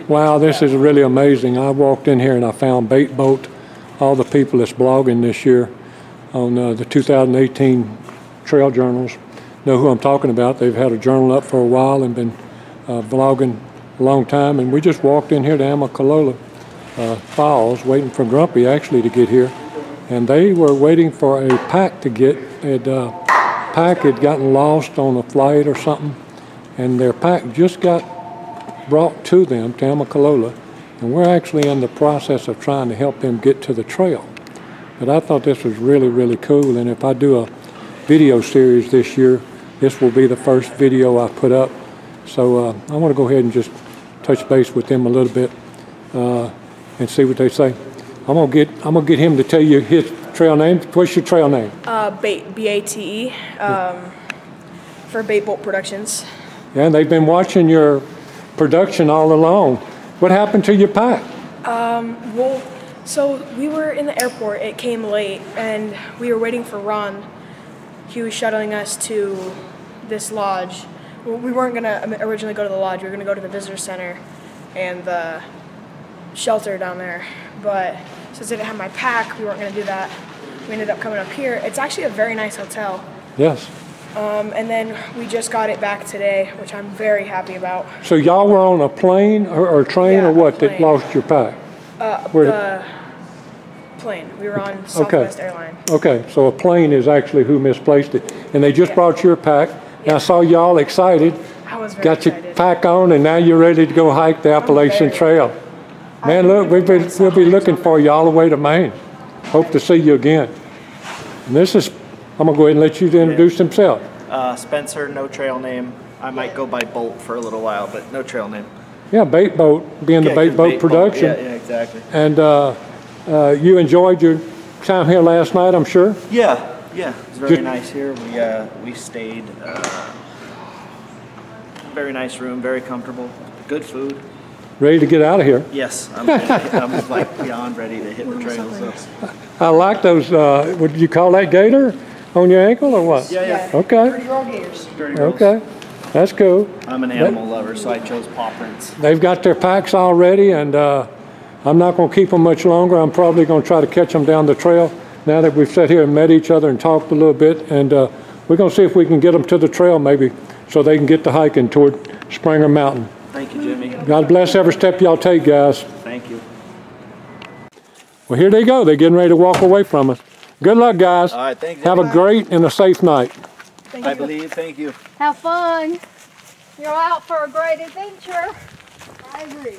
Wow, this is really amazing. I walked in here and I found Bait Boat, all the people that's blogging this year on the 2018 trail journals know who I'm talking about. They've had a journal up for a while and been blogging a long time, and we just walked in here to Amicalola Falls waiting for Grumpy actually to get here, and they were waiting for a pack to get. Pack had gotten lost on a flight or something, and their pack just got brought to them to Amicalola, and we're actually in the process of trying to help them get to the trail. But I thought this was really, really cool, and if I do a video series this year, this will be the first video I put up. So I want to go ahead and just touch base with them a little bit and see what they say. I'm gonna get him to tell you his trail name. What's your trail name? Bait, B-A-T-E, for Bait Bolt Productions. Yeah, and they've been watching your production all along. What happened to your pack? Well, so we were in the airport. It came late, and we were waiting for Ron. He was shuttling us to this lodge. Well, we weren't gonna originally go to the lodge. We were gonna go to the visitor center and the shelter down there. But since I didn't have my pack, we weren't gonna do that. We ended up coming up here. It's actually a very nice hotel. Yes. And then we just got it back today, which I'm very happy about. So y'all were on a plane or train, yeah, or what that lost your pack? The plane. We were on Southwest Airlines. Okay, so a plane is actually who misplaced it. And they just brought your pack. And I saw y'all excited. I was very Got excited. your pack on, and now you're ready to go hike the Appalachian Trail. Man, look, we'll be looking for you all the way to Maine. Hope to see you again. And this is, I'm gonna go ahead and let you introduce himself. Spencer, no trail name. I might go by Bolt for a little while, but no trail name. Yeah, Bait Boat, being the Bait Boat production. Yeah, exactly. And you enjoyed your time here last night, I'm sure? Yeah, it was very nice here. We stayed, very nice room, very comfortable, good food. Ready to get out of here? Yes, I'm like beyond ready to hit the trail. So. I like those, what did you call that, gator on your ankle or what? Yeah. Okay. Dirty Girl Gators. Okay, that's cool. I'm an animal lover, so I chose paw prints. They've got their packs all ready, and I'm not going to keep them much longer. I'm probably going to try to catch them down the trail now that we've sat here and met each other and talked a little bit, and we're going to see if we can get them to the trail maybe so they can get to hiking toward Springer Mountain. Thank you, Jimmy. God bless every step y'all take, guys. Thank you. Well, here they go. They're getting ready to walk away from us. Good luck, guys. All right, thanks. Have a great and a safe night. I believe. Thank you. Have fun. You're out for a great adventure. I agree.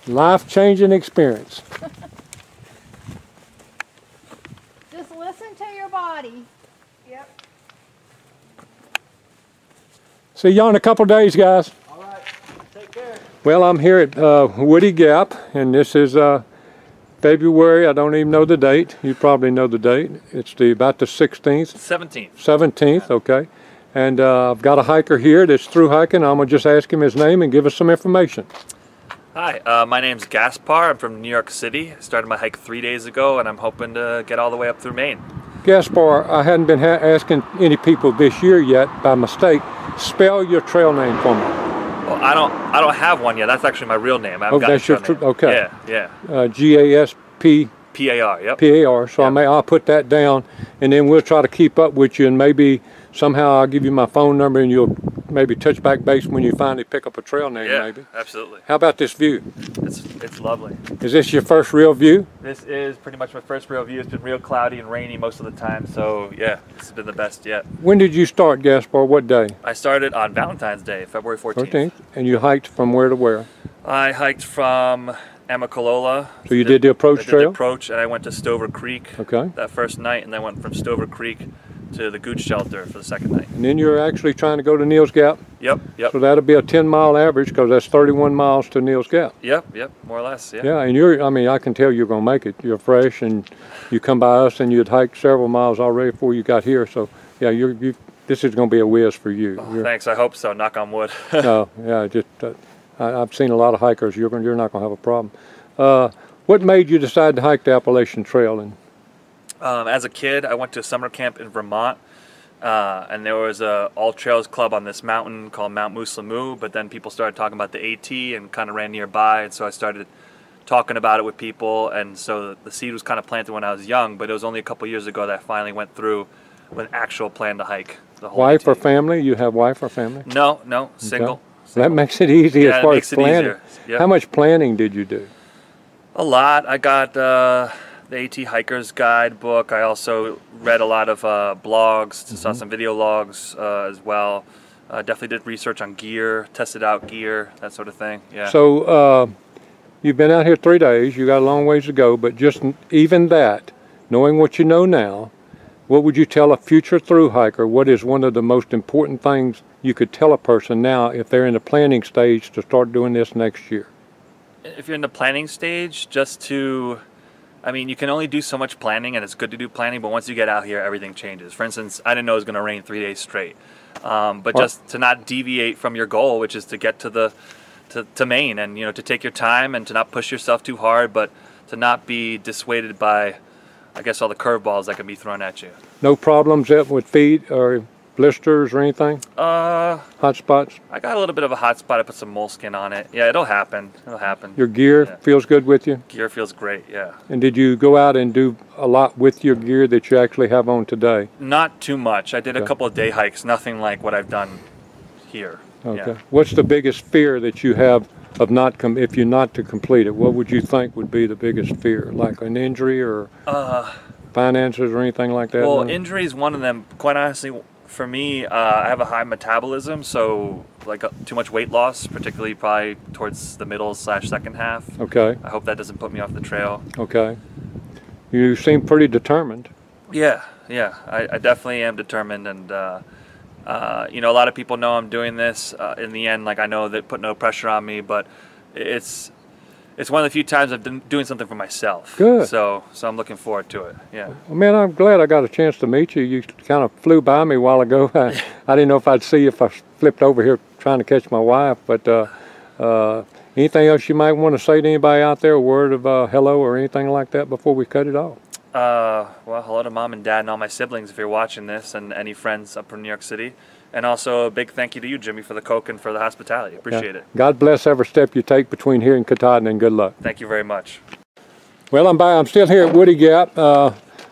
Life-changing experience. Just listen to your body. Yep. See y'all in a couple days, guys. All right. Take care. Well, I'm here at Woody Gap, and this is February. I don't even know the date. You probably know the date. It's about the 16th. 17th. 17th, okay. And I've got a hiker here that's through hiking. I'm going to just ask him his name and give us some information. Hi, my name's Gaspar. I'm from New York City. I started my hike 3 days ago, and I'm hoping to get all the way up through Maine. Gaspar, I hadn't been asking any people this year yet by mistake. Spell your trail name for me. Well, I don't have one yet. That's actually my real name. I haven't got a trail name. Okay. Yeah. G-A-S-P. P-A-R, yep. P-A-R, so Yep. I'll put that down, and then we'll try to keep up with you, and maybe somehow I'll give you my phone number, and you'll maybe touch back base when you finally pick up a trail name, Yeah, maybe. absolutely. How about this view? It's lovely. Is this your first real view? This is pretty much my first real view. It's been real cloudy and rainy most of the time, so yeah, this has been the best yet. When did you start, Gaspar? What day? I started on Valentine's Day, February 14th. And you hiked from where to where? I hiked from Amicalola. So you did the approach trail? I did the approach, and I went to Stover Creek that first night, and then went from Stover Creek to the Gooch Shelter for the second night. And then you're actually trying to go to Neal's Gap? Yep. So that'll be a 10-mile average, because that's 31 miles to Neal's Gap. Yep, more or less, yeah. Yeah, and I can tell you're going to make it. You're fresh, and you come by us, and you'd hiked several miles already before you got here. So, yeah, this is going to be a whiz for you. Oh, thanks, I hope so, knock on wood. No, yeah, I've seen a lot of hikers. You're not going to have a problem. What made you decide to hike the Appalachian Trail? As a kid, I went to a summer camp in Vermont. and there was a all trails club on this mountain called Mount Muslamu, but then people started talking about the AT and kind of ran nearby, and so I started talking about it with people, and so the seed was kind of planted when I was young, but it was only a couple years ago that I finally went through with an actual plan to hike the whole Wife or AT. family? You have wife or family? No, single. Okay. So that makes it easy Yeah, as far it as makes it planning. easier. Yep. How much planning did you do? A lot. I got the AT-HIKERS guidebook. I also read a lot of blogs, saw some video logs as well. Definitely did research on gear, tested out gear, that sort of thing. Yeah. So you've been out here 3 days. You got a long ways to go, but just even that, knowing what you know now, what would you tell a future through hiker? What is one of the most important things you could tell a person now if they're in the planning stage to start doing this next year? If you're in the planning stage, I mean, you can only do so much planning, and it's good to do planning, but once you get out here, everything changes. For instance, I didn't know it was going to rain 3 days straight. But just to not deviate from your goal, which is to get to Maine, and to take your time and to not push yourself too hard, but to not be dissuaded by, I guess, all the curveballs that can be thrown at you. No problems with feet or blisters or anything? Hot spots? I got a little bit of a hot spot. I put some moleskin on it. Yeah, it'll happen. It'll happen. Your gear feels good with you? Gear feels great, yeah. And did you go out and do a lot with your gear that you actually have on today? Not too much. I did a couple of day hikes, nothing like what I've done here. Okay. Yeah. What's the biggest fear that you have of if you're not to complete it? What would you think would be the biggest fear? Like an injury or finances or anything like that? Well, No? injury is one of them. Quite honestly, for me, I have a high metabolism, so like too much weight loss, particularly probably towards the middle/second half. Okay. I hope that doesn't put me off the trail. Okay. You seem pretty determined. Yeah, I definitely am determined, and a lot of people know I'm doing this. In the end, like I know that put no pressure on me, but it's one of the few times I've been doing something for myself. Good. So I'm looking forward to it. Yeah. Well, man, I'm glad I got a chance to meet you. You kind of flew by me a while ago. I didn't know if I'd see you if I flipped over here trying to catch my wife. But anything else you might want to say to anybody out there? A word of hello or anything like that before we cut it off? Well, hello to Mom and Dad and all my siblings if you're watching this, and any friends up from New York City. And also a big thank you to you, Jimmy, for the Coke and for the hospitality. Appreciate it. God bless every step you take between here and Katahdin, and good luck. Thank you very much. Well, I'm still here at Woody Gap.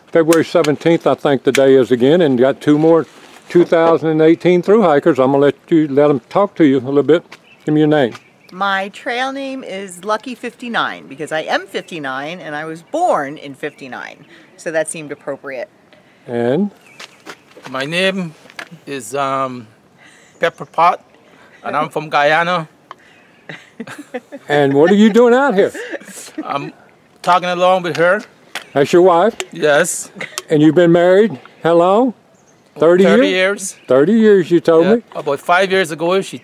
February 17th, I think the day is again, and got 2 more 2018 through hikers. I'm going to let them talk to you a little bit. Give me your name. My trail name is Lucky 59 because I am 59 and I was born in 59, so that seemed appropriate. And? My name is Pepper Pot, and I'm from Guyana. And what are you doing out here? I'm talking along with her. That's your wife? Yes. And you've been married how long? 30 years? 30 years, you told me. About 5 years ago, she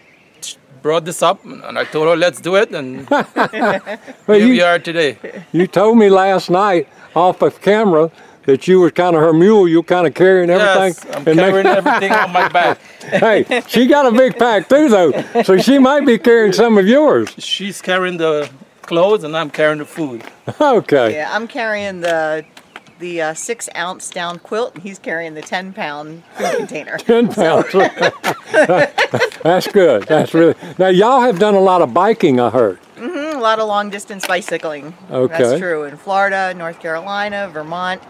brought this up, and I told her, let's do it, and Well, here we are today. You told me last night off of camera that you were kind of her mule. You were kind of carrying everything. Yes, I'm carrying everything on my back. Hey, she got a big pack too, though, so she might be carrying some of yours. She's carrying the clothes, and I'm carrying the food. Okay. Yeah, I'm carrying the 6-ounce down quilt, and he's carrying the 10-pound food container. 10 pounds. That's good. That's really. Now, y'all have done a lot of biking, I heard. A lot of long-distance bicycling. Okay. That's true. In Florida, North Carolina, Vermont,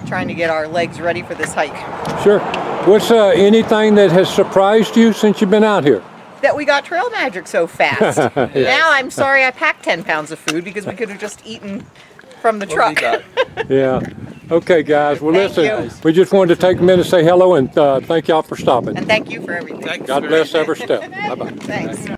trying to get our legs ready for this hike. Sure. What's anything that has surprised you since you've been out here? That we got trail magic so fast. Now I'm sorry I packed 10 pounds of food because we could have just eaten from the truck. Yeah. Okay, guys. Well, Thank listen, you. we just wanted to take a minute to say hello and thank y'all for stopping. And thank you for everything. God bless every step. Bye-bye. Thanks.